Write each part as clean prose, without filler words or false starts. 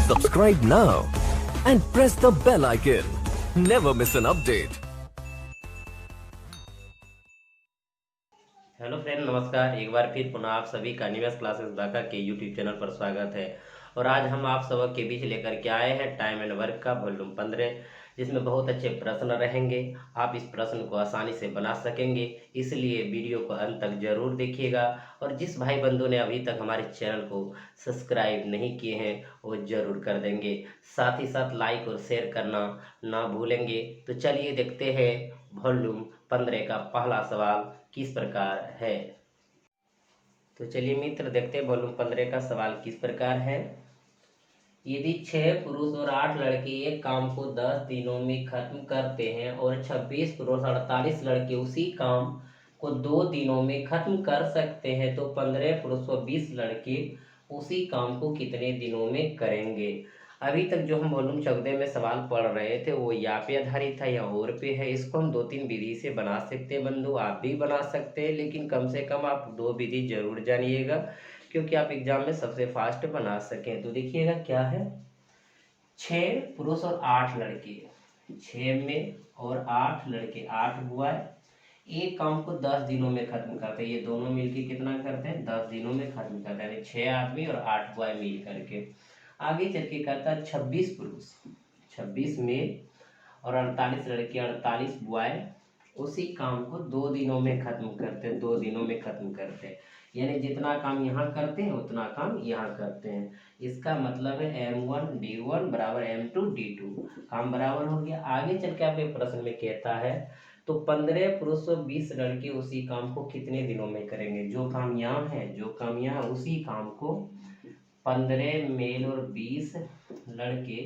Subscribe now and press the bell icon. Never miss an update. Hello friend, नमस्कार। एक बार फिर पुनः आप सभी का निवेश क्लासेस ढाका के यूट्यूब चैनल पर स्वागत है। और आज हम आप सबक के बीच लेकर के आए हैं टाइम एंड वर्क का वॉल्यूम 15, जिसमें बहुत अच्छे प्रश्न रहेंगे। आप इस प्रश्न को आसानी से बना सकेंगे, इसलिए वीडियो को अंत तक जरूर देखिएगा। और जिस भाई बंधु ने अभी तक हमारे चैनल को सब्सक्राइब नहीं किए हैं वो जरूर कर देंगे, साथ ही साथ लाइक और शेयर करना ना भूलेंगे। तो चलिए देखते हैं वॉल्यूम 15 का पहला सवाल किस प्रकार है। तो चलिए मित्र, देखते हैं वॉल्यूम 15 का सवाल किस प्रकार है। यदि 6 पुरुष और 8 लड़के एक काम को 10 दिनों में खत्म करते हैं और 26 पुरुष 48 लड़के उसी काम को 2 दिनों में खत्म कर सकते हैं, तो 15 पुरुष और 20 लड़के उसी काम को कितने दिनों में करेंगे। अभी तक जो हम वॉल्यूम 14 में सवाल पढ़ रहे थे वो या पे आधारित था या और पे है। इसको हम 2-3 विधि से बना सकते हैं बंधु, आप भी बना सकते हैं, लेकिन कम से कम आप 2 विधि जरूर जानिएगा, क्योंकि आप एग्जाम में सबसे फास्ट बना सकें। तो देखिएगा क्या है, 6 पुरुष और 8 लड़के, 6 में और 8 लड़के, 8 बुआ एक काम को 10 दिनों में खत्म करते हैं। ये दोनों मिलके कितना करते हैं, 10 दिनों में खत्म करते हैं, यानी 6 आदमी और 8 बुआ मिल करके। आगे चल के कहता है 26 पुरुष, 26 मेल और 48 लड़के, 48 बुआएं उसी काम को 2 दिनों में खत्म करते हैं, 2 दिनों में खत्म करते हैं। यानी जितना काम यहाँ करते हैं उतना काम यहाँ करते हैं। इसका मतलब है M1 D1 बराबर M2 D2, काम बराबर हो गया। आगे चल के आपके प्रश्न में कहता है तो 15 पुरुष और 20 लड़के उसी काम को कितने दिनों में करेंगे। जो काम यहाँ है, जो काम यहाँ, उसी काम को 15 मेल और 20 लड़के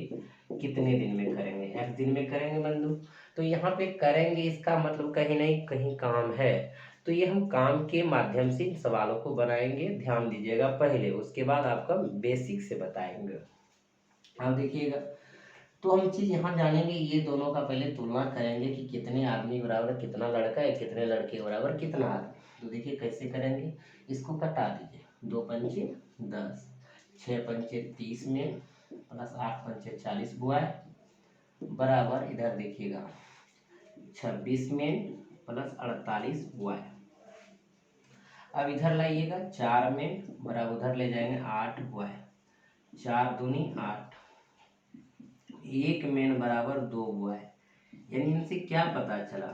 कितने दिन में करेंगे, एक दिन में करेंगे बंधु। तो यहाँ पे करेंगे, इसका मतलब कहीं नहीं कहीं काम है। तो ये हम काम के माध्यम से इन सवालों को बनाएंगे, ध्यान दीजिएगा पहले, उसके बाद आपका बेसिक से बताएंगे। आप देखिएगा, तो हम चीज यहाँ जानेंगे, ये दोनों का पहले तुलना करेंगे कि कितने आदमी बराबर कितना लड़का है, कितने लड़के बराबर कितना आदमी। तो देखिए कैसे करेंगे, इसको कटा दीजिए, 2 पंचे 10, 6 पंचे 30 में प्लस 8 पंचे 40 बुआ बराबर, इधर देखिएगा 26 में प्लस 48 बुआ। अब इधर लाइएगा 4 में बराबर, उधर ले जाएंगे 8 बुआ, 4 दूनी 8, 1 मेन बराबर 2 बुआ। यानी इनसे क्या पता चला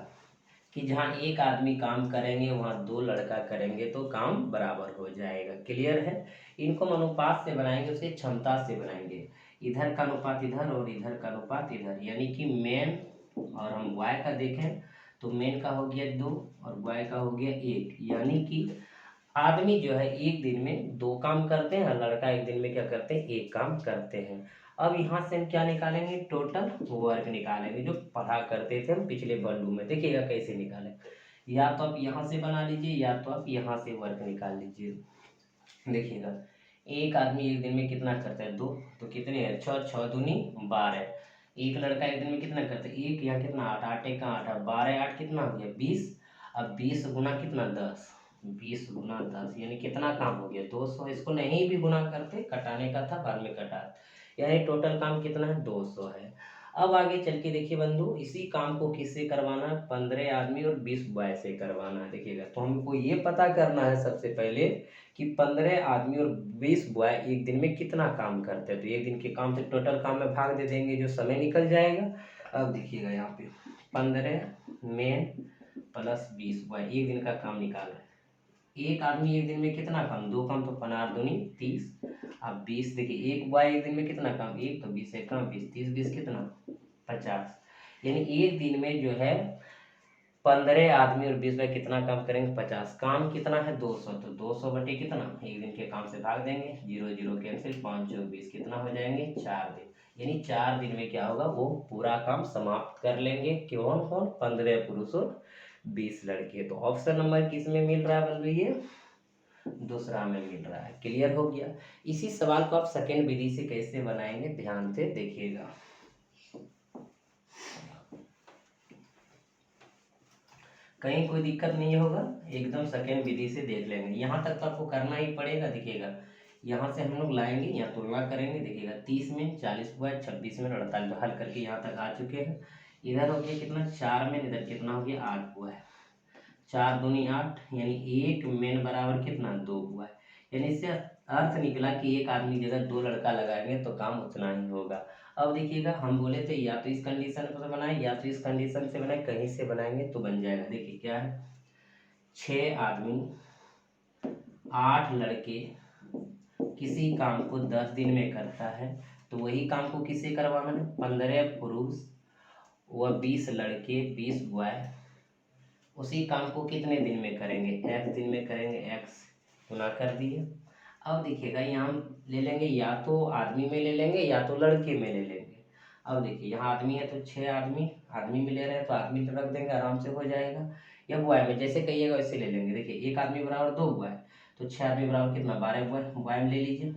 कि जहाँ एक आदमी काम करेंगे वहाँ 2 लड़का करेंगे तो काम बराबर हो जाएगा। क्लियर है। इनको हम अनुपात से बनाएंगे, उसकी क्षमता से बनाएंगे। इधर का अनुपात इधर और इधर का अनुपात इधर, यानी कि मेन और हम वाई का देखें तो मेन का हो गया 2 और वाई का हो गया 1, यानी कि आदमी जो है एक दिन में 2 काम करते हैं, लड़का एक दिन में क्या करते हैं, 1 काम करते हैं। अब यहाँ से हम क्या निकालेंगे, टोटल वर्क निकालेंगे, जो पढ़ा करते थे हम पिछले वॉल्यूम में। देखिएगा कैसे निकालें, या तो आप यहाँ से बना लीजिए या तो आप यहाँ से वर्क निकाल लीजिए। देखिएगा एक आदमी एक दिन में कितना करता है, 2, तो कितने हैं 6, 6 दूनी 12। एक लड़का एक दिन में कितना करता है, 1, यहाँ कितना 8, 8 1 का 8, 12 8 कितना हो गया 20। अब 20 गुना कितना 10, 20 गुना 10 यानी कितना काम हो गया 200। इसको नहीं भी गुना करते, कटाने का था बाद में कटा, यानी टोटल काम कितना है 200 है। अब आगे चल के देखिए बंधु, इसी काम को किससे करवाना है, 15 आदमी और 20 बॉय से करवाना है। देखिएगा तो हमको ये पता करना है सबसे पहले कि 15 आदमी और 20 बॉय एक दिन में कितना काम करते हैं। तो एक दिन के काम से टोटल काम में भाग दे देंगे, जो समय निकल जाएगा। अब देखिएगा यहाँ पे 15 मेन प्लस 20 बॉय, एक दिन का काम निकाल रहे हैं। एक आदमी एक दिन में कितना काम, 2 काम, तो 15 दूनी 30। अब 20 देखिए, एक बॉय एक दिन में कितना काम, 1, तो 20 1 काम 20, 30 20 कितना 50। यानी एक दिन में जो है 15 आदमी और 20 में कितना काम करेंगे, 50। काम कितना है 200, तो 200 बटे कितना, एक दिन के काम से भाग देंगे, 0 0 कैंसिल, 5 4 20, कितना हो जाएंगे 4 दिन। यानी 4 दिन में क्या होगा, वो पूरा काम समाप्त कर लेंगे। कौन कौन, 15 पुरुष और 20 लड़के। तो ऑप्शन नंबर किस में मिल रहा है बल भैया, दूसरा में मिल रहा है। क्लियर हो गया। इसी सवाल को आप सेकेंड विधि से कैसे बनाएंगे, ध्यान से देखिएगा। कहीं कोई दिक्कत नहीं होगा, एकदम सेकेंड विधि से देख लेंगे। यहाँ तक तो आपको करना ही पड़ेगा। देखिएगा यहाँ से हम लोग लाएंगे, यहाँ तुलना करेंगे। देखिएगा 30 में 40 हुआ है, 26 में 48, तो हल करके यहाँ तक आ चुके हैं। इधर हो गया कितना 4 में, इधर कितना हो गया 8 हुआ है। 4 दूनी 8, यानी 1 मेन बराबर कितना 2 हुआ है। यानी इससे अर्थ निकला कि एक आदमी की जगह 2 लड़का लगाएंगे तो काम उतना ही होगा। अब देखिएगा हम बोले थे या तो इस कंडीशन से बनाए या तो इस कंडीशन से बनाए, कहीं से बनाएंगे तो बन जाएगा। देखिए क्या है, 6 आदमी 8 लड़के किसी काम को 10 दिन में करता है, तो वही काम को किससे करवाना है, 15 पुरुष व 20 लड़के 20 बॉय उसी काम को कितने दिन में करेंगे, x दिन में करेंगे। x गुना कर दिए। अब देखिएगा यहाँ हम ले लेंगे या तो आदमी में ले लेंगे या तो लड़के में ले लेंगे। अब देखिए यहाँ आदमी है तो 6 आदमी में ले रहे हैं तो आदमी तो रख देंगे, आराम से हो जाएगा। या बॉय में जैसे कहिएगा वैसे ले लेंगे। देखिए 1 आदमी बराबर 2 बॉय, तो 6 आदमी बराबर कितना 12 बॉय, बॉय में ले लीजिए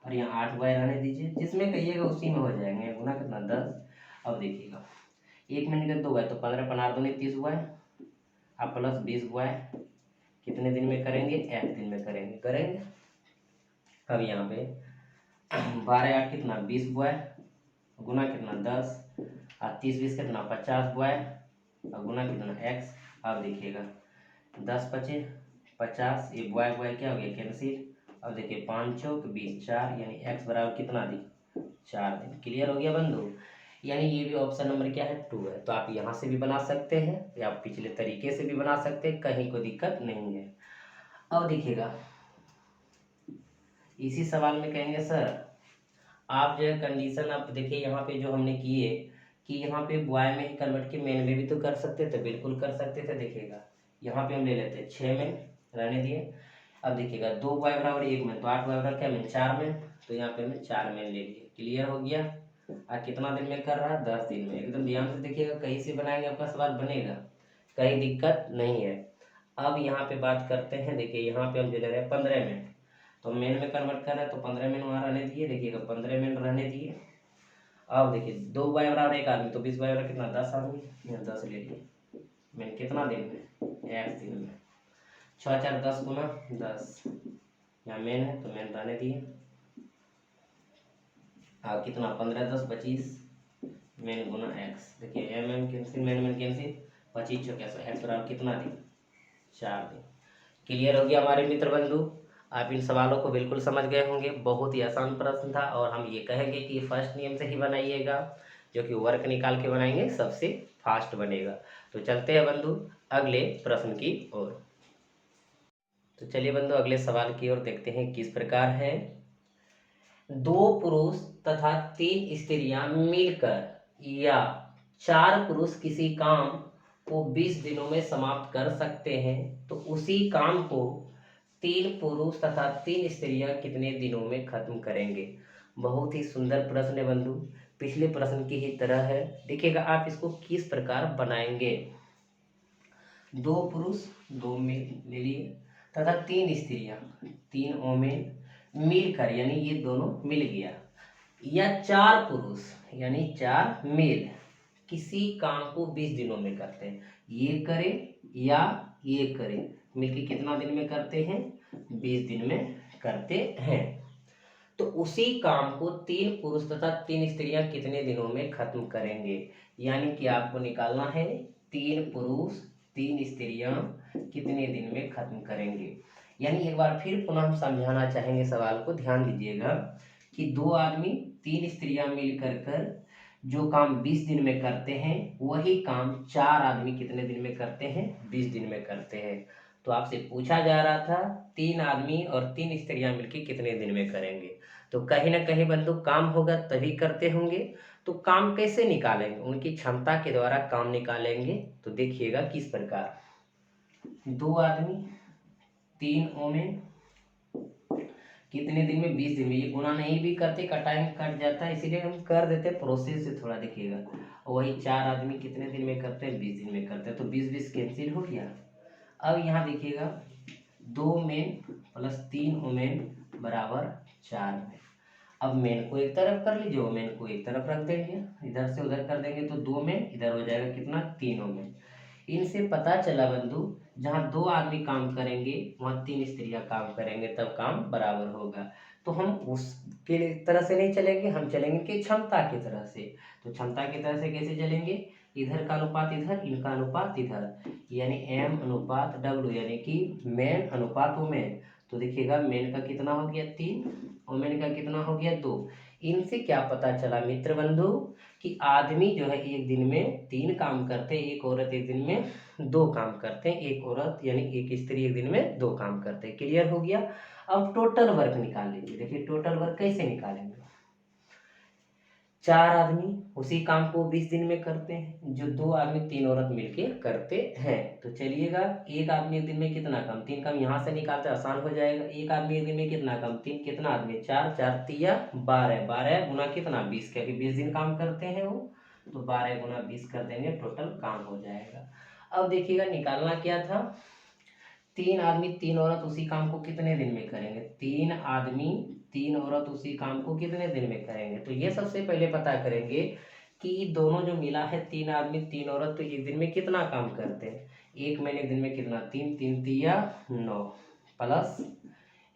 और यहाँ 8 बॉय रहने दीजिए, जिसमें कहिएगा उसी में हो जाएंगे। गुना कितना 10। अब देखिएगा 1 में निकल 2 बॉय तो 15 15 दूनी 30 बॉय, अब प्लस 20 बॉय कितने दिन में करेंगे, 1 दिन में करेंगे। अब यहाँ पे 12 8 कितना 20 बॉय, गुना कितना 10, और 30 20 कितना 50 बॉय, और गुना कितना x। अब देखिएगा 10 पचे 50, ये बॉय बॉय क्या हो गया कैंसिल। अब देखिए 5 चौक 20 4, यानी x बराबर कितना दिन 4 दिन। क्लियर हो गया बंधु। यानी ये भी ऑप्शन नंबर क्या है 2 है। तो आप यहाँ से भी बना सकते हैं या आप पिछले तरीके से भी बना सकते हैं, कहीं कोई दिक्कत नहीं है। अब देखिएगा इसी सवाल में कहेंगे सर आप जो है कंडीशन, आप देखिए यहाँ पे जो हमने किए कि यहाँ पे बॉय में ही कन्वर्ट के मेन में भी तो कर सकते थे, बिल्कुल कर सकते थे। देखिएगा यहाँ पे हम ले लेते 6 में रहने दिए। अब देखिएगा 2 बॉय बराबर 1 में, तो 8 बॉय बराबर क्या में 4 में, तो यहाँ पे हमने 4 में ले लिए। क्लियर हो गया। और कितना दिन में कर रहा है 10 दिन में। एकदम ध्यान से देखिएगा, कहीं से बनाएंगे आपका सवाल बनेगा, कहीं दिक्कत नहीं है। अब यहाँ पे बात करते हैं। देखिए यहाँ पे हम ले रहे हैं 15 मिनट, तो मेन में कन्वर्ट कर रहे हैं तो 15 मिनट वहाँ रहने दिए। देखिएगा 15 मिनट रहने दिए। अब देखिए 2 बॉय बराबर 1 आदमी, तो 20 बॉय बराबर कितना 10 आदमी, यहाँ 10 ले लिए। मैंने कितना दिन में 1 दिन में। 6 4 10 गुना 10, यहाँ मेन है तो मेन रहने दिए। अब कितना 15 10 25, मेन गुना x। देखिए एम कैंसिल, मेन कैंसिल, 25 चौके 100, x बराबर कितना दिन 4 दिन। क्लियर हो गया हमारे मित्र बंधु। आप इन सवालों को बिल्कुल समझ गए होंगे। बहुत ही आसान प्रश्न था और हम ये कहेंगे कि फर्स्ट नियम से ही बनाइएगा, जो कि वर्क निकाल के बनाएंगे सबसे फास्ट बनेगा। तो चलते हैं बंधु अगले प्रश्न की ओर। तो चलिए बंधु अगले सवाल की ओर देखते हैं किस प्रकार है। 2 पुरुष तथा 3 स्त्रियां मिलकर या 4 पुरुष किसी काम को 20 दिनों में समाप्त कर सकते हैं, तो उसी काम को 3 पुरुष तथा 3 स्त्रियां कितने दिनों में खत्म करेंगे। बहुत ही सुंदर प्रश्न है बंधु, पिछले प्रश्न की ही तरह है। देखिएगा आप इसको किस प्रकार बनाएंगे। 2 पुरुष 2 ले लिए तथा 3 स्त्रियां 3 ओमेन मिलकर, यानी ये दोनों मिल गया, या 4 पुरुष यानी 4 मेल किसी काम को 20 दिनों में करते हैं। ये करे या ये करे, मिलकर कितना दिन में करते हैं 20 दिन में करते हैं। तो उसी काम को 3 पुरुष तथा 3 स्त्रियां कितने दिनों में खत्म करेंगे। यानी कि आपको निकालना है 3 पुरुष 3 स्त्रियां कितने दिन में खत्म करेंगे। यानी एक बार फिर पुनः हम समझाना चाहेंगे सवाल को, ध्यान दीजिएगा कि 2 आदमी 3 स्त्रियां मिलकर कर जो काम 20 दिन में करते हैं, वही काम 4 आदमी कितने दिन में करते हैं 20 दिन में करते हैं। तो आपसे पूछा जा रहा था 3 आदमी और 3 स्त्रियां मिलकर कितने दिन में करेंगे। तो कहीं ना कहीं बंधु काम होगा तभी करते होंगे। तो काम कैसे निकालेंगे, उनकी क्षमता के द्वारा काम निकालेंगे। तो देखिएगा किस प्रकार। 2 आदमी 3 ओमेन कितने दिन में 20 दिन में। ये गुना नहीं भी करते का टाइम कट जाता है, इसीलिए हम कर देते प्रोसेस से थोड़ा। देखिएगा वही 4 आदमी कितने दिन में करते हैं 20 दिन में करते हैं, तो 20 20 कैंसिल हो गया। अब यहाँ देखिएगा 2 मेन प्लस 3 ओमेन बराबर 4 मेन। अब मेन को एक तरफ कर लीजिए, ओमेन को एक तरफ रख देंगे, इधर से उधर कर देंगे तो 2 मेन, इधर हो जाएगा कितना 3 ओमेन। इनसे पता चला बंधु जहाँ 2 आदमी काम करेंगे वहाँ 3 स्त्रियां काम करेंगे, तब काम बराबर होगा। तो हम उसके तरह से नहीं चलेंगे, हम चलेंगे कि क्षमता की तरह से। तो क्षमता की तरह से कैसे चलेंगे, इधर का अनुपात इधर, इनका अनुपात इधर, यानी एम अनुपात डब्ल्यू, यानी कि मेन अनुपात वोमेन। तो देखिएगा मेन का कितना हो गया 3, वोमेन का कितना हो गया 2। इनसे क्या पता चला मित्र बंधु कि आदमी जो है एक दिन में 3 काम करते हैं, एक औरत एक दिन में 2 काम करते हैं, एक औरत यानी एक स्त्री एक दिन में 2 काम करते हैं। क्लियर हो गया। अब टोटल वर्क निकाल लीजिए। देखिए टोटल वर्क कैसे निकालेंगे, 4 आदमी उसी काम को 20 दिन में करते हैं, जो 2 आदमी 3 औरत मिलके करते हैं। तो चलिएगा एक आदमी एक दिन में कितना काम, 3 काम यहाँ से निकालते आसान हो जाएगा। एक आदमी एक दिन में कितना काम, 3, कितना आदमी 4, 4 तिया 12, 12 गुना कितना 20, क्योंकि 20 दिन काम करते हैं वो, तो 12 गुना 20 कर देंगे, टोटल काम हो जाएगा। अब देखिएगा निकालना क्या था, 3 आदमी 3 औरत उसी काम को कितने दिन में करेंगे, 3 आदमी 3 औरत उसी काम को कितने दिन में करेंगे। तो ये सबसे पहले पता करेंगे कि दोनों जो मिला है 3 आदमी 3 औरत, तो एक दिन में कितना काम करते हैं। एक महीने दिन में कितना 3, 3 तिया 9, प्लस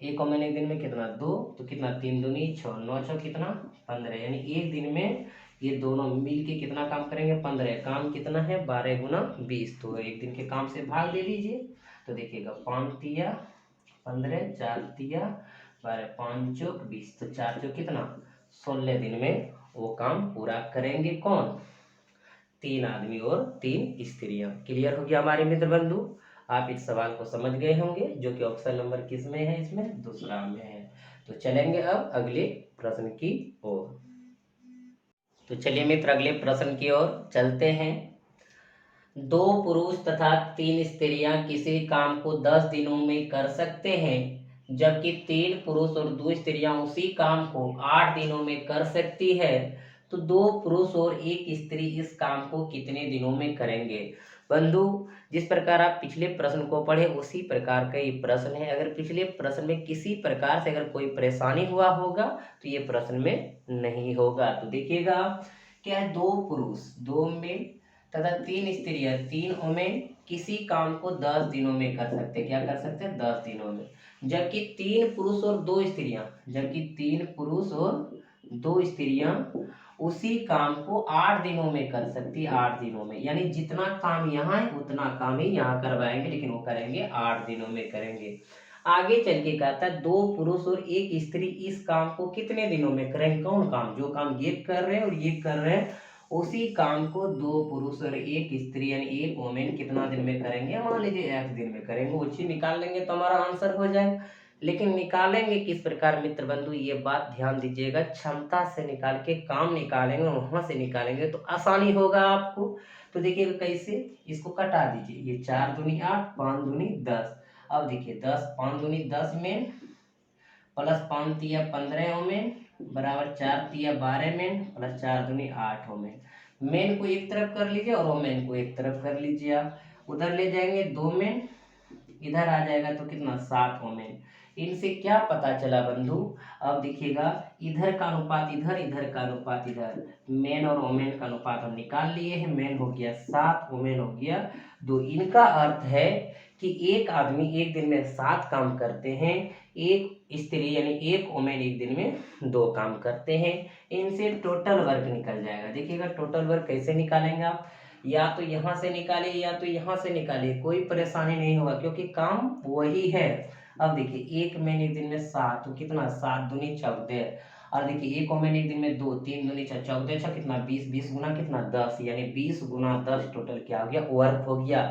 एक और महीने दिन में कितना 2, तो कितना 3 दूनी 6, 9 6 कितना 15, यानी एक दिन में ये दोनों मिल के कितना काम करेंगे 15। काम कितना है 12 गुना 20, तो एक दिन के काम से भाग दे दीजिए। तो देखिएगा 5 तिया 15, 4 तिया 12, 5 चौक 20, तो 4 चौक कितना 16 दिन में वो काम पूरा करेंगे। कौन, 3 आदमी और 3 स्त्रियां। क्लियर हो गया हमारे मित्र बंधु। आप इस सवाल को समझ गए होंगे, जो कि ऑप्शन नंबर किस में है, इसमें दूसरा में है। तो चलेंगे अब अगले प्रश्न की ओर। तो चलिए मित्र अगले प्रश्न की ओर चलते हैं। 2 पुरुष तथा 3 स्त्रियां किसी काम को 10 दिनों में कर सकते हैं, जबकि 3 पुरुष और 2 स्त्रियां उसी काम को 8 दिनों में कर सकती है। तो 2 पुरुष और 1 स्त्री इस काम को कितने दिनों में करेंगे। बंधु जिस प्रकार आप पिछले प्रश्न को पढ़े उसी प्रकार का ये प्रश्न है। अगर पिछले प्रश्न में किसी प्रकार से अगर कोई परेशानी हुआ होगा तो ये प्रश्न में नहीं होगा। तो देखिएगा क्या है, 2 पुरुष 2 मेल तथा 3 स्त्रियां 3 वोमेन किसी काम को 10 दिनों में कर सकते हैं। क्या कर सकते हैं 10 दिनों में, जबकि 3 पुरुष और 2 स्त्रियां, जबकि 3 पुरुष और 2 स्त्रियां उसी काम को 8 दिनों में कर सकती है। 8 दिनों में, यानी जितना काम यहाँ है उतना काम ही यहाँ करवाएंगे, लेकिन वो करेंगे 8 दिनों में करेंगे। आगे चल के कहता है 2 पुरुष और 1 स्त्री इस काम को कितने दिनों में करेंगे। कौन काम, जो काम ये कर रहे हैं और ये कर रहे हैं, उसी काम को 2 पुरुष और 1 स्त्री यानी 1 वोमेन कितना दिन में करेंगे, मान लीजिए 1 दिन में करेंगे। वो चीज निकाल लेंगे तो हमारा आंसर हो जाए। लेकिन निकालेंगे किस प्रकार मित्र बंधु, ये बात ध्यान दीजिएगा, क्षमता से निकाल के काम निकालेंगे और वहां से निकालेंगे तो आसानी होगा आपको। तो देखिएगा कैसे, इसको कटा दीजिए, ये 4 दूनी 8, 5 दूनी 10। अब देखिए 10 5 दूनी 10 में, प्लस 5 तिया 15 ओमेन बराबर 4 तिया 12 मेन, प्लस 4 दूनी 8 ओमेन। मेन को एक तरफ कर लीजिए और ओमेन को एक तरफ कर लीजिए। आप उधर ले जाएंगे 2 मेन, इधर आ जाएगा तो कितना 7 ओमेन। इनसे क्या पता चला बंधु, अब देखिएगा इधर का अनुपात इधर, इधर का अनुपात इधर, मेन और ओमेन का अनुपात हम निकाल लिए हैं। मेन हो गया 7, ओमेन हो गया 2। इनका अर्थ है कि एक आदमी एक दिन में 7 काम करते हैं, एक स्त्री यानी एक वोमेन एक दिन में 2 काम करते हैं। इनसे टोटल वर्क निकल जाएगा। देखिएगा टोटल वर्क कैसे निकालेंगे आप, या तो यहाँ से निकालिए या तो यहाँ से निकालिए, कोई परेशानी नहीं होगा क्योंकि काम वही है। अब देखिए एक मैन एक दिन में 7, तो कितना 7 दूनी 14, और देखिए एक वोमेन एक दिन में 2, 3 दूनी 6, 14 6 कितना 20, 20 गुना कितना 10, यानी 20 गुना 10 टोटल क्या हो गया, वर्क हो गया।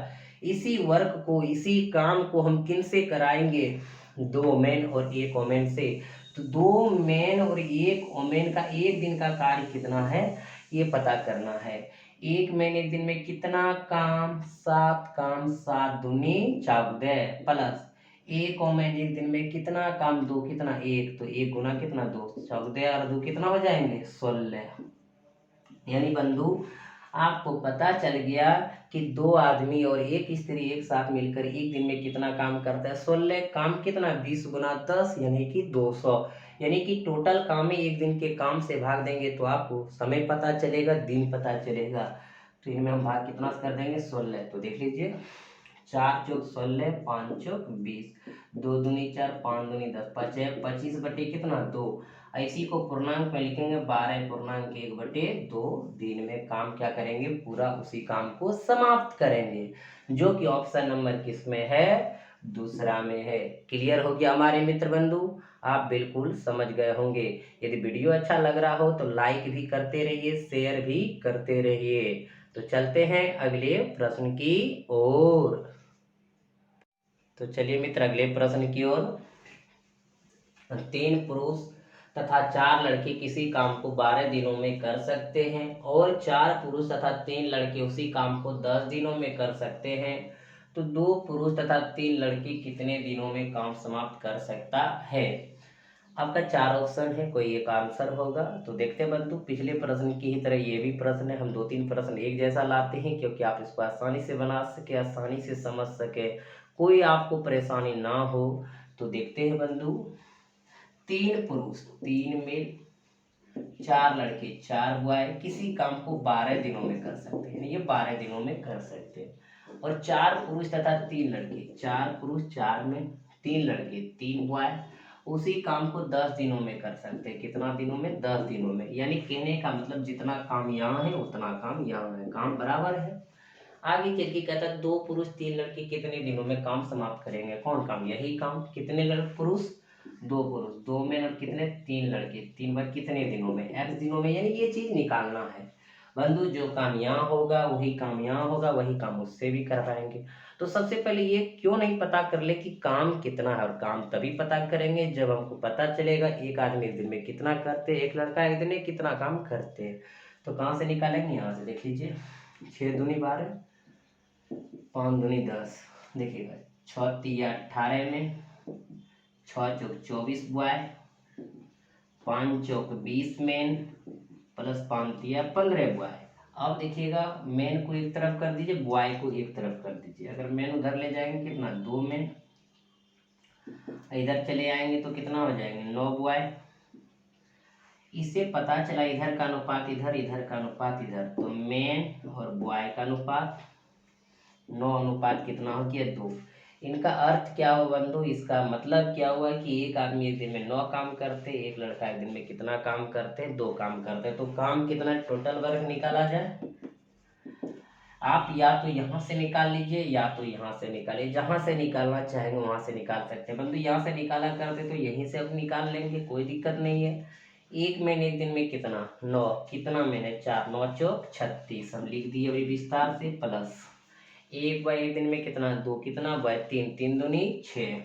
इसी वर्क को इसी काम को हम किन से कराएंगे, 2 मैन और 1 वोमेन से। तो 2 मैन और 1 वोमेन का एक दिन का कार्य कितना है ये पता करना है। एक मैन एक दिन में कितना काम, 7 काम, 7 दूनी 14, प्लस एक वोमेन एक दिन में कितना काम, 2 कितना 1, तो 1 गुना कितना 2, 14 और 2 कितना हो जाएंगे 16। यानी बंधु आपको पता चल गया कि 2 आदमी और 1 स्त्री एक साथ मिलकर एक दिन में कितना काम करता है, 16 काम कितना 20 गुना 10 यानी कि 200। यानी कि टोटल काम ही एक दिन के काम से भाग देंगे तो आपको समय पता चलेगा, दिन पता चलेगा। तो इनमें हम भाग कितना कर देंगे 16। तो देख लीजिए 4 चौक 16, 5 चौक 20, 2 दूनी 4, 5 दूनी 10, 25 बटे कितना 2। इसी को पूर्णांक में लिखेंगे 12.1/2 दिन में काम क्या करेंगे, पूरा उसी काम को समाप्त करेंगे, जो कि ऑप्शन नंबर किसमें है, दूसरा में है। क्लियर हो गया हमारे मित्र बंधु, आप बिल्कुल समझ गए होंगे। यदि वीडियो अच्छा लग रहा हो तो लाइक भी करते रहिए, शेयर भी करते रहिए। तो चलते हैं अगले प्रश्न की ओर। तो चलिए मित्र अगले प्रश्न की ओर। 3 पुरुष तथा 4 लड़के किसी काम को 12 दिनों में कर सकते हैं और 4 पुरुष तथा 3 लड़के उसी काम को 10 दिनों में कर सकते हैं, तो 2 पुरुष तथा 3 लड़के कितने दिनों में काम समाप्त कर सकता है। आपका 4 ऑप्शन है, कोई एक आंसर होगा। तो देखते बंधु, पिछले प्रश्न की ही तरह ये भी प्रश्न है, हम 2-3 प्रश्न एक जैसा लाते हैं क्योंकि आप इसको आसानी से बना सके, आसानी से समझ सके, कोई आपको परेशानी ना हो। तो देखते हैं बंधु, 3 पुरुष 3 मेल 4 लड़के 4 बॉय किसी काम को 12 दिनों में कर सकते हैं, ये 12 दिनों में कर सकते हैं। और 4 पुरुष तथा 3 लड़के, 4 पुरुष 4 में 3 लड़के 3 बॉय उसी काम को 10 दिनों में कर सकते हैं। कितना दिनों में, 10 दिनों में। यानी कहने का मतलब जितना काम यहाँ है उतना काम यहाँ है, काम बराबर है। आगे चल के कहता है 2 पुरुष 3 लड़के कितने दिनों में काम समाप्त करेंगे। कौन काम, यही काम। कितने लड़के पुरुष, 2 पुरुष 2 में कितने 3 लड़के 3 बार कितने दिनों में, x दिनों में। यानी ये चीज निकालना है बंधु, जो काम यहाँ होगा वही काम यहाँ होगा, वही काम उससे भी करवाएंगे। तो सबसे पहले ये क्यों नहीं पता कर ले कि काम कितना है, और काम तभी पता करेंगे जब हमको पता चलेगा एक आदमी एक दिन में कितना करते, एक लड़का एक दिन में कितना काम करते। तो कहाँ से निकालेंगे, यहाँ से देख लीजिए। 6 दूनी 12, 5 दूनी 10, देखिएगा 6 तिया 18 में, 6 चौक 24 बॉय, 5 चौक 20 मेन, प्लस 5 तिया 15 बॉय। अब देखिएगा मेन को एक तरफ कर दीजिए, बॉय को एक तरफ कर दीजिए। अगर मेन उधर ले जाएंगे कितना 2 मेन, इधर चले आएंगे तो कितना हो जाएंगे 9 बॉय। इससे पता चला इधर का अनुपात इधर, इधर का अनुपात इधर, तो मेन और बॉय का अनुपात 9 अनुपात कितना हो गया 2। इनका अर्थ क्या हुआ बंधु, इसका मतलब क्या हुआ कि एक आदमी एक दिन में 9 काम करते, एक लड़का एक दिन में कितना काम करते, 2 काम करते। तो काम कितना टोटल वर्क निकाला जाए, आप या तो यहाँ से निकाल लीजिए या तो यहाँ से निकालिए, जहाँ से निकालना चाहेंगे वहाँ से निकाल सकते हैं बंधु। यहाँ से निकाला करते तो यहीं से अब निकाल लेंगे, कोई दिक्कत नहीं है। एक महीने एक दिन में कितना 9, कितना महीने 4, 9 चौक 36, हम लिख दिए अभी विस्तार से, प्लस एक बार एक दिन में कितना 2, कितना बाय 3, 3 दूनी 6,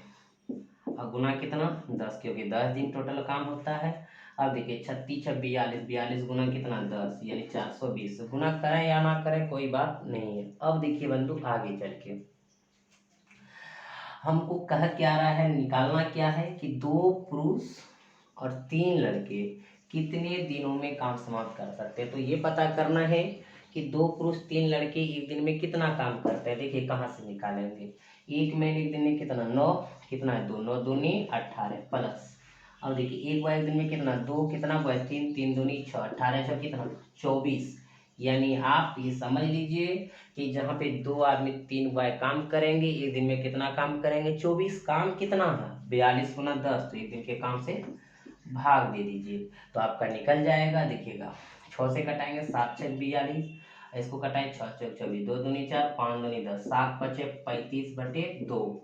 और गुना कितना 10, क्योंकि 10 दिन टोटल काम होता है। अब देखिए 36 6 42, 42 गुना कितना 10, यानी 420। गुना करें या ना करें कोई बात नहीं है। अब देखिए बंधु आगे चल के हमको कह क्या रहा है, निकालना क्या है कि 2 पुरुष और 3 लड़के कितने दिनों में काम समाप्त कर सकते हैं। तो ये पता करना है कि 2 पुरुष 3 लड़के एक दिन में कितना काम करते हैं। देखिए कहाँ से निकालेंगे, एक महीने एक दिन में कितना 9, कितना है 2, 9 दूनी 18, प्लस अब देखिए एक बार एक दिन में कितना 2, कितना बाय 3, 3 दूनी 6, 18 6 कितना 24। यानी आप ये समझ लीजिए कि जहाँ पे 2 आदमी 3 बार काम करेंगे एक दिन में कितना काम करेंगे 24। काम कितना है 42 गुना 10, तो एक दिन के काम से भाग दे दीजिए तो आपका निकल जाएगा। देखिएगा 6 से कटाएंगे 7 छक 42, इसको कटाएं 6 चौक 24, 2 दूनी 4, 5 दूनी 10, 7 पचे 35/2,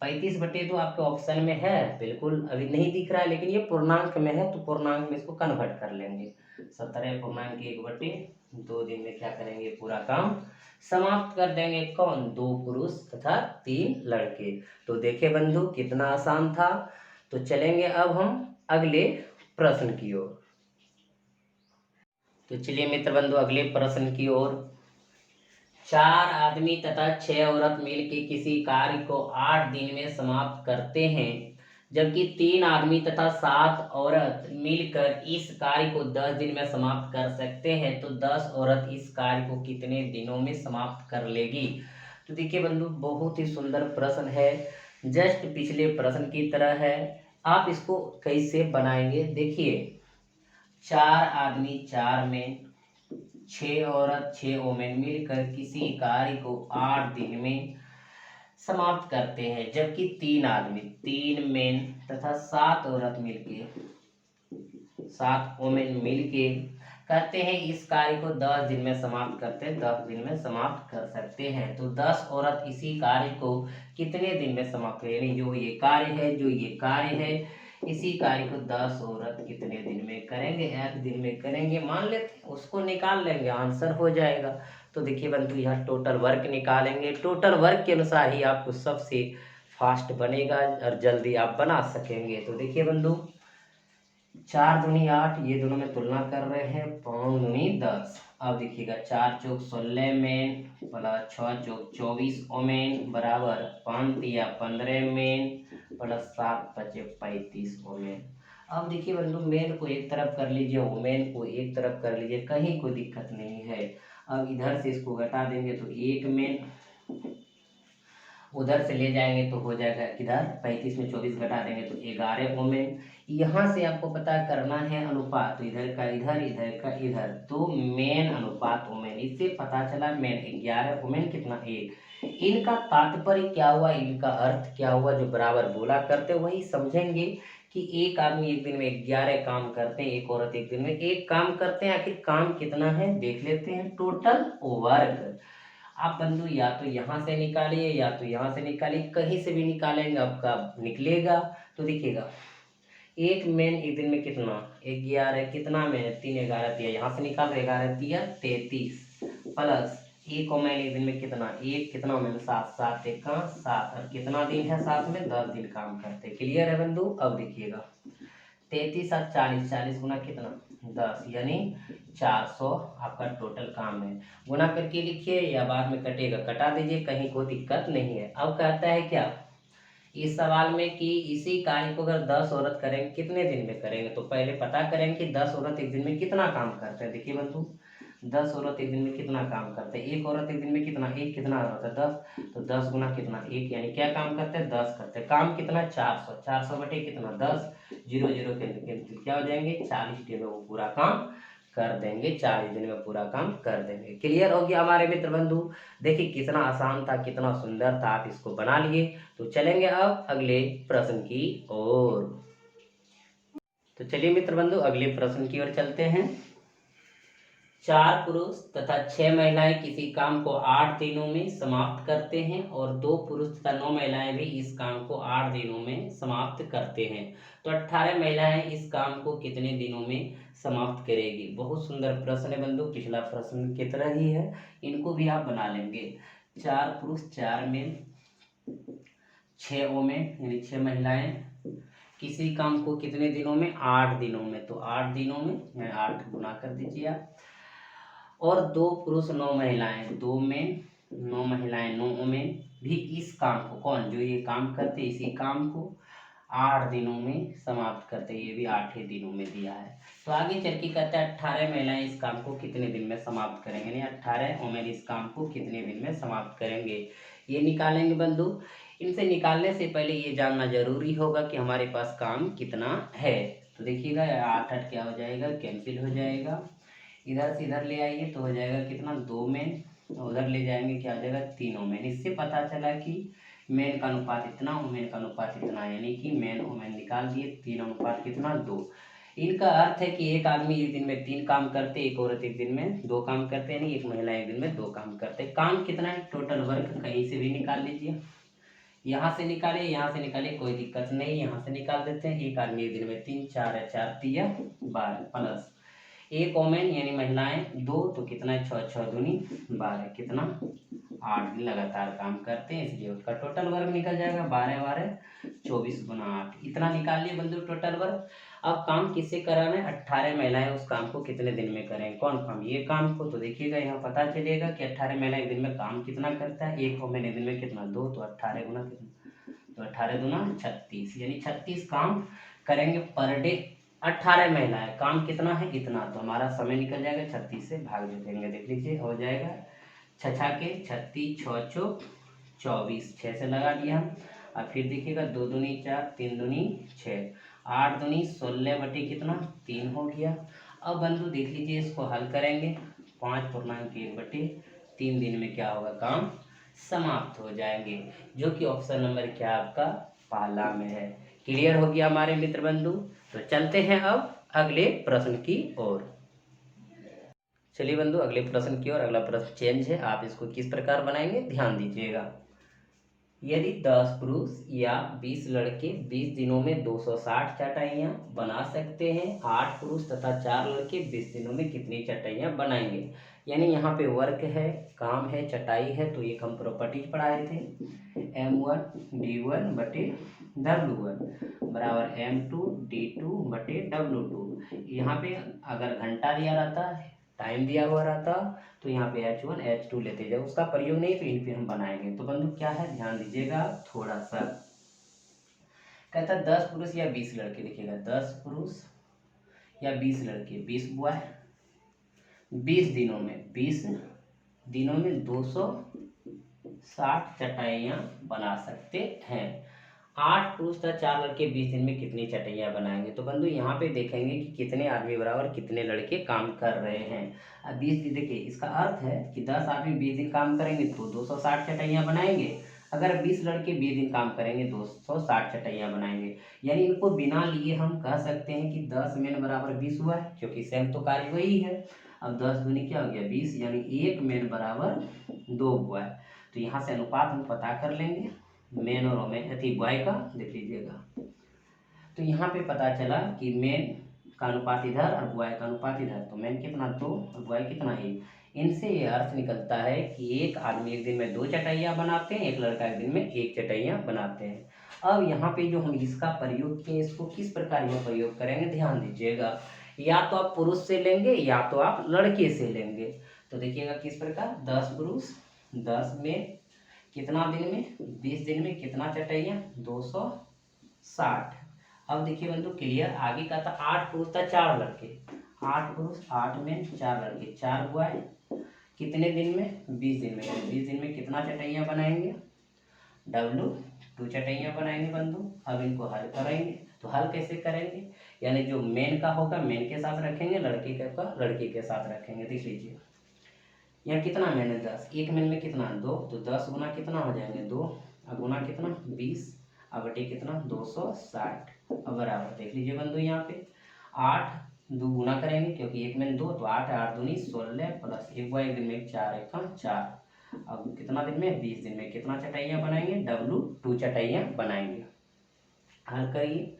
35/2 आपके ऑप्शन में है, बिल्कुल अभी नहीं दिख रहा है लेकिन ये पूर्णांक में है तो पूर्णांक में इसको कन्वर्ट कर लेंगे। 17.1/2 दिन में क्या करेंगे, पूरा काम समाप्त कर देंगे। कौन, 2 पुरुष तथा 3 लड़के। तो देखे बंधु कितना आसान था। तो चलेंगे अब हम अगले प्रश्न की ओर। तो चलिए मित्र बंधु अगले प्रश्न की ओर। 4 आदमी तथा 6 औरत मिलकर किसी कार्य को 8 दिन में समाप्त करते हैं, जबकि 3 आदमी तथा 7 औरत मिलकर इस कार्य को 10 दिन में समाप्त कर सकते हैं, तो 10 औरत इस कार्य को कितने दिनों में समाप्त कर लेगी। तो देखिए बंधु बहुत ही सुंदर प्रश्न है, जस्ट पिछले प्रश्न की तरह है। आप इसको कैसे बनाएंगे, देखिए 4 आदमी 4 में, 6 औरत 6 वोमेन मिलकर किसी कार्य को 8 दिन में समाप्त करते हैं, जबकि 3 आदमी, 3 मेन तथा 7 औरत मिलके, 7 वोमेन मिलके कहते हैं इस कार्य को 10 दिन में समाप्त करते हैं, 10 दिन में समाप्त कर सकते हैं। तो 10 औरत इसी कार्य को कितने दिन में समाप्त करें, यानी जो ये कार्य है इसी कार्य को 10 औरत कितने दिन में करेंगे, 1 दिन में करेंगे मान लेते हैं, उसको निकाल लेंगे, आंसर हो जाएगा। तो देखिए बंधु यहाँ टोटल वर्क निकालेंगे, टोटल वर्क के अनुसार ही आपको सबसे फास्ट बनेगा और जल्दी आप बना सकेंगे। तो देखिए बंधु 4 दूनी 8, ये दोनों में तुलना कर रहे हैं, 5 दूनी 10। अब देखिएगा 4 चौक 16 मेन प्लस 6 चौक 24 ओमेन बराबर 5 तिया 15 मेन प्लस 7 बचे 35 ओमेन। अब देखिए बंधु मेन को एक तरफ कर लीजिए, ओमेन को एक तरफ कर लीजिए, कहीं कोई दिक्कत नहीं है। अब इधर से इसको घटा देंगे तो 1 मेन, उधर से ले जाएंगे तो हो जाएगा किधर 35 में 24 घटा देंगे तो 11 ओमेन। यहाँ से आपको पता करना है अनुपात, तो इधर का इधर, इधर का इधर, तो मेन अनुपात ओमेन, इससे पता चला मेन 11 ओमेन कितना 1। इनका तात्पर्य क्या हुआ, इनका अर्थ क्या हुआ, जो बराबर बोला करते वही समझेंगे कि एक आदमी एक दिन में 11 काम करते हैं, एक औरत एक दिन में 1 काम करते हैं। आखिर काम कितना है देख लेते हैं, टोटल वर्क। आप बंधु या तो यहाँ से निकालिए या तो यहाँ से निकालिए, कहीं से भी निकालेंगे आपका निकलेगा। तो देखिएगा एक मेन एक दिन में कितना 11, कितना मेन 3 11 तिया, यहाँ से निकाल रहे 11 तिया 33 प्लस 1 ओमेन एक दिन में कितना 1, कितना ओमेन 7, 7 1 7, और कितना दिन है साथ में 10 दिन काम करते। क्लियर है बंधु। अब देखिएगा 33 और 40, 40 गुना कितना 10, यानी 400 आपका टोटल काम है। गुना करके लिखिए या बाद में कटेगा कटा दीजिए, कहीं कोई दिक्कत नहीं है। अब कहता है क्या इस सवाल में कि इसी कार्य को अगर 10 औरत करेंगे कितने दिन में करेंगे, तो पहले पता करेंगे कि 10 औरत एक दिन में कितना काम करते हैं। देखिए बंधु 10 औरत एक दिन में कितना काम करते हैं, एक औरत एक दिन में कितना, एक कितना होता है 10, तो 10 गुना कितना 1, यानी क्या काम करते हैं 10 करते हैं। काम कितना 400, 400 बटे कितना 10, 0 0 के क्या हो जाएंगे 40 दिन में वो पूरा काम कर देंगे, 40 दिन में पूरा काम कर देंगे। क्लियर हो गया हमारे मित्र बंधु। देखिए कितना आसान था, कितना सुंदर था, आप इसको बना लिए। तो चलेंगे अब अगले प्रश्न की ओर। तो चलिए मित्र बंधु अगले प्रश्न की ओर चलते हैं। 4 पुरुष तथा 6 महिलाएं किसी काम को 8 दिनों में समाप्त करते हैं और 2 पुरुष तथा 9 महिलाएं भी इस काम को 8 दिनों में समाप्त करते हैं। तो 18 महिलाएं इस काम को कितने दिनों में समाप्त करेगी। बहुत सुंदर प्रश्न है बंधु, पिछला प्रश्न की तरह ही है, इनको भी आप बना लेंगे। 4 पुरुष 4 मेन 6 वोमेन यानी 6 महिलाएं किसी काम को कितने दिनों में 8 दिनों में, तो 8 दिनों में 8 गुना कर दीजिए आप। और 2 पुरुष 9 महिलाएं, 2 में 9 महिलाएं 9 वोमेन भी इस काम को, कौन जो ये काम करते इसी काम को 8 दिनों में समाप्त करते, ये भी 8 ही दिनों में दिया है। तो आगे चल के कहते हैं 18 महिलाएं इस काम को कितने दिन में समाप्त करेंगे, यानी 18 वोमेन इस काम को कितने दिन में समाप्त करेंगे, ये निकालेंगे बंधु। इनसे निकालने से पहले ये जानना जरूरी होगा कि हमारे पास काम कितना है। तो देखिएगा 8 8 क्या हो जाएगा कैंसिल हो जाएगा, इधर से इधर ले आइए तो हो जाएगा कितना 2 मेन, उधर ले जाएंगे क्या हो जाएगा 3 ओमेन। इससे पता चला कि मेन का अनुपात इतना, ओमेन का अनुपात इतना, यानी कि मेन ओमेन निकाल दिए, 3 अनुपात कितना 2। इनका अर्थ है कि एक आदमी एक दिन में 3 काम करते, एक औरत एक दिन में 2 काम करते, यानी एक महिला एक दिन में 2 काम करते। काम कितना है टोटल वर्क कहीं से भी निकाल लीजिए, यहाँ से निकालिए यहाँ से निकालिए कोई दिक्कत नहीं, यहाँ से निकाल देते हैं। एक आदमी एक दिन में 3 4 है 4 तिया 12 प्लस 1 ओमेन यानी महिलाएं 2, तो कितना है 6 6 दूनी 12, कितना 8 दिन लगातार काम करते हैं, इसलिए उसका टोटल वर्क निकल जाएगा 12 12 24 गुना 8, इतना निकाल लिए बंधु टोटल वर्क। अब काम किससे कराना है, 18 महिलाएं उस काम को कितने दिन में करें, कौन काम ये काम को। तो देखिएगा यहाँ पता चलेगा कि 18 महिलाएं एक दिन में काम कितना करता है, एक ओमेन एक दिन में कितना 2, तो 18 गुना कितना, तो 18 गुना 36, यानी 36 काम करेंगे पर डे। 18 महिलाएं काम कितना है इतना, तो हमारा समय निकल जाएगा 36 से भाग देंगे, देख लीजिए हो जाएगा 6 के 36 6 चौक 24, 6 से लगा दिया हम। और फिर देखिएगा 2 दूनी 4 3 दूनी 6 8 दूनी 16 बटे कितना 3 हो गया। अब बंधु देख लीजिए इसको हल करेंगे, 5 पूर्णांक 1 बटे 3 दिन में क्या होगा काम समाप्त हो जाएंगे, जो कि ऑप्शन नंबर क्या आपका पहला में है। क्लियर हो गया हमारे मित्र बंधु। तो चलते हैं अब अगले प्रश्न की ओर। चलिए बंधु, अगले प्रश्न की ओर। अगला प्रश्न चेंज है, आप इसको किस प्रकार बनाएंगे ध्यान दीजिएगा। यदि 10 पुरुष या 20 लड़के 20 दिनों में 260 चटाइयाँ बना सकते हैं, 8 पुरुष तथा 4 लड़के 20 दिनों में कितनी चटाइयाँ बनाएंगे। यानी यहाँ पे वर्क है, काम है, चटाई है, तो एक हम प्रॉपर्टीज पढ़ाए थे, M1D1 बटे W1 बराबर M2D2 बटे W2। यहाँ पे अगर घंटा दिया रहता है, टाइम दिया हुआ रहता, तो यहाँ पे H1 H2 लेते जाओ, उसका प्रयोग नहीं, तो इन पे हम बनाएंगे। तो बंधु क्या है ध्यान दीजिएगा थोड़ा सा। कहता है 10 पुरुष या 20 लड़के, देखिएगा 10 पुरुष या 20 लड़के 20 बॉय 20 दिनों में 260 चटाइयाँ बना सकते हैं। 8 पुरुष तथा 4 लड़के 20 दिन में कितनी चटाइयाँ बनाएंगे। तो बंधु यहाँ पे देखेंगे कि कितने आदमी बराबर कितने लड़के काम कर रहे हैं। अब 20 दिन, देखिए इसका अर्थ है कि 10 आदमी 20 दिन काम करेंगे तो 260 चटाइयाँ बनाएंगे। अगर 20 लड़के 20 दिन काम करेंगे 260 चटाइयाँ बनाएंगे। यानी इनको बिना लिए हम कह सकते हैं कि 10 मेन बराबर 20 हुआ है, क्योंकि सेम तो कार्य वही है। अब 10 दूनी क्या हो गया 20, यानी 1 मेन बराबर 2 हुआ है। तो यहाँ से अनुपात हम पता कर लेंगे मेन और ओमेन बॉय का, देख लीजिएगा। तो यहाँ पे पता चला कि मेन का अनुपात इधर और बॉय का अनुपात इधर, तो मेन कितना 2 और बॉय कितना 1। इनसे ये अर्थ निकलता है कि एक आदमी एक दिन में 2 चटाइयाँ बनाते हैं, एक लड़का एक दिन में 1 चटाइयाँ बनाते हैं। अब यहाँ पे जो हम इसका प्रयोग किए, इसको किस प्रकार में प्रयोग करेंगे ध्यान दीजिएगा। या तो आप पुरुष से लेंगे या तो आप लड़के से लेंगे। तो देखिएगा किस प्रकार, 10 पुरुष 10 में कितना दिन में 20 दिन में कितना चटाइयाँ 260। अब देखिए बंधु क्लियर, आगे का था 8 पुरुष था 4 लड़के, 8 पुरुष 8 में 4 लड़के 4 बॉय कितने दिन में 20 दिन में, यानी 20 दिन में कितना चटाइयाँ बनाएंगे W2 चटाइयाँ बनाएंगे बंधु। अब इनको हल करेंगे, तो हल कैसे करेंगे, यानी जो मेन का होगा मेन के साथ रखेंगे, लड़के का लड़के के साथ रखेंगे। देख लीजिए यहाँ कितना मेन है 10, एक मेन में कितना 2, तो 10 गुना कितना हो जाएंगे 2, अब गुना कितना 20, अब बटे कितना 260। अब बराबर देख लीजिए बंधु यहाँ पे 8 2 गुना करेंगे, क्योंकि एक में 2, तो 8 8 दूनी 16 प्लस एक बॉय एक दिन में 4 एक 4। अब कितना दिन में 20 दिन में कितना चटाइयाँ बनाएंगे W2 चटाइयाँ बनाएंगे। हल करिए,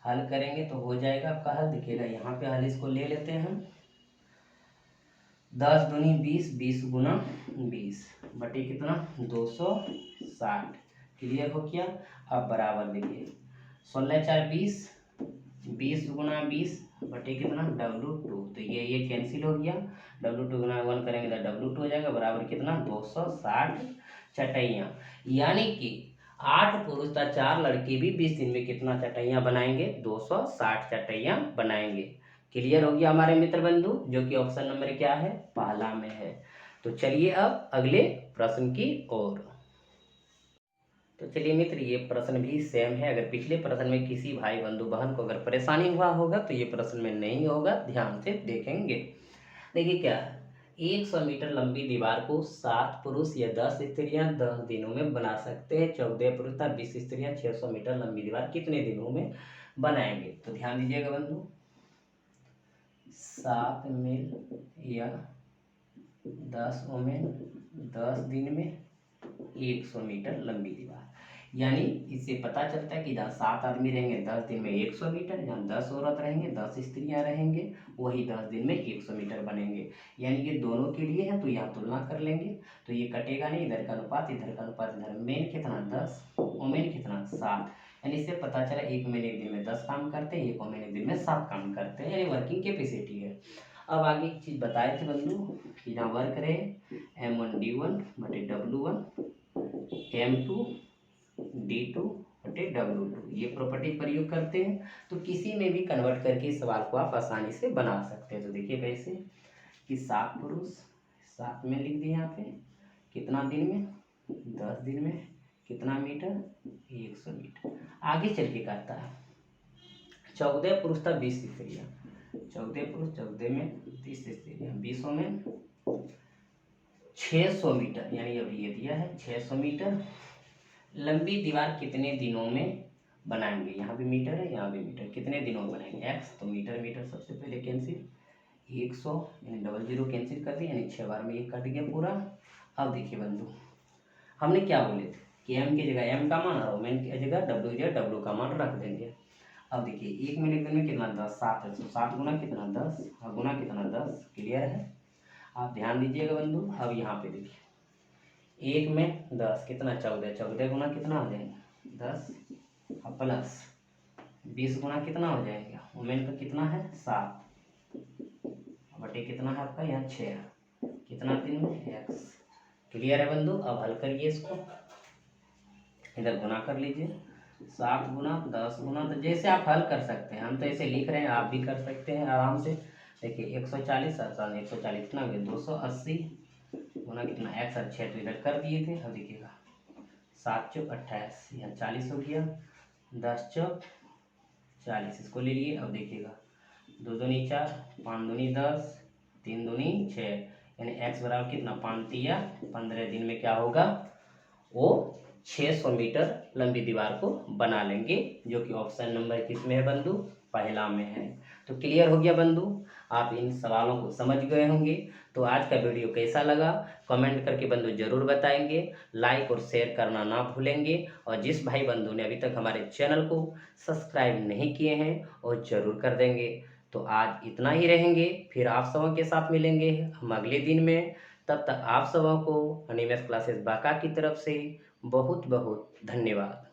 हल करेंगे तो हो जाएगा आपका हल, दिखेगा यहाँ पे हल। इसको ले लेते हैं हम, 10 दूनी 20, 20 गुना 20 बटे कितना 260। क्लियर हो गया। अब बराबर देखिए 16 4 20, 20 गुना 20 बटे कितना W2, तो ये कैंसिल हो गया, W2 गुना 1 करेंगे तो W2 हो जाएगा, बराबर कितना 260 चटाइयाँ। यानी कि 8 पुरुष तथा 4 लड़के भी 20 दिन में कितना चटाइयाँ बनाएंगे 260 चटाइयाँ बनाएंगे। क्लियर हो गया हमारे मित्र बंधु, जो कि ऑप्शन नंबर क्या है पहला में है। तो चलिए अब अगले प्रश्न की ओर। तो चलिए मित्र, ये प्रश्न भी सेम है। अगर पिछले प्रश्न में किसी भाई बंधु बहन को अगर परेशानी हुआ होगा तो ये प्रश्न में नहीं होगा, ध्यान से देखेंगे। देखिए क्या, 100 मीटर लंबी दीवार को 7 पुरुष या 10 स्त्रियां 10 दिनों में बना सकते हैं। 14 पुरुष तथा 20 स्त्रियां 600 मीटर लंबी दीवार कितने दिनों में बनाएंगे। तो ध्यान दीजिएगा बंधु, 7 मील या 10 ओमेन 10 दिन में 100 मीटर लंबी दीवार। यानी इससे पता चलता है कि जहाँ 7 आदमी रहेंगे 10 दिन में 100 मीटर, जहाँ 10 औरत रहेंगे 10 स्त्रियां रहेंगे वही 10 दिन में 100 मीटर बनेंगे। यानी ये दोनों के लिए है, तो यहाँ तुलना कर लेंगे, तो ये कटेगा नहीं, इधर का अनुपात इधर का अनुपात इधर, मेन कितना 10 ओमेन कितना 7। यानी इससे पता चला एक मेन एक दिन में 10 काम करते हैं, एक ओमेन एक दिन में 7 काम करते हैं, यानी वर्किंग कैपेसिटी है। अब आगे एक चीज़ बताए थे बंधु कि जहाँ वर्क रहे M1D1 बटे W1 M2D2 बटे W2, ये प्रॉपर्टी प्रयोग करते हैं। तो किसी में भी कन्वर्ट करके इस सवाल को आप आसानी से बना सकते हैं। तो देखिए कैसे कि 7 पुरुष 7 में लिख दिए यहाँ पे कितना दिन में 10 दिन में कितना मीटर 100 मीटर। आगे चल के कहता है 14 पुरुष था 20 स्त्रियाँ, 14 पुरुष 14 में 30 स्त्रियाँ 20 में 600 मीटर, यानी अब ये दिया है 600 मीटर लंबी दीवार कितने दिनों में बनाएंगे। यहाँ भी मीटर है, यहाँ भी मीटर, कितने दिनों में बनाएंगे। एक्स तो मीटर मीटर सबसे पहले कैंसिल, 100 यानी 00 कैंसिल कर दिया, यानी 6 बार में 1 कट गया पूरा। अब देखिए बंधु, हमने क्या बोले थे कि एम की जगह एम का मान और एन की जगह डब्ल्यू का मान रख देंगे। अब देखिए 1 मिनट में कितना 10, 7 है, तो 7 गुना कितना 10 और गुना कितना 10, क्लियर है। आप ध्यान दीजिएगा बंधु। अब यहाँ पे देखिए 1 में 10 कितना 14, 14 गुना कितना हो जाएगा 10 और प्लस 20 गुना कितना हो जाएगा, ओमेन का कितना है 7 बटे कितना है आपका यहाँ 6, कितना दिन में एक्स, क्लियर है बंधु। अब हल करिए इसको, इधर गुना कर लीजिए 7 गुना 10 गुना, तो जैसे आप हल कर सकते हैं, हम तो ऐसे लिख रहे हैं, आप भी कर सकते हैं आराम से। देखिए 140 और 140 कितना हो गया 280 गुना कितना एक्स और 6 तो इधर कर दिए थे। अब देखिएगा 7 चौक 28, यहाँ 40 हो गया, 10 चौक 40 इसको ले लिए। अब देखिएगा 2 दूनी 4, 5 दूनी 10, 3 दूनी 6, यानी एक्स बराबर कितना 5 तिया 15 दिन में क्या होगा, वो 600 मीटर लंबी दीवार को बना लेंगे, जो कि ऑप्शन नंबर किस में है बंधु, पहला में है। तो क्लियर हो गया बंधु, आप इन सवालों को समझ गए होंगे। तो आज का वीडियो कैसा लगा कमेंट करके बंधु जरूर बताएंगे, लाइक और शेयर करना ना भूलेंगे। और जिस भाई बंधु ने अभी तक हमारे चैनल को सब्सक्राइब नहीं किए हैं वो जरूर कर देंगे। तो आज इतना ही रहेंगे, फिर आप सबों के साथ मिलेंगे हम अगले दिन में। तब तक आप सबों को एनिमेस क्लासेस बांका की तरफ से बहुत बहुत धन्यवाद।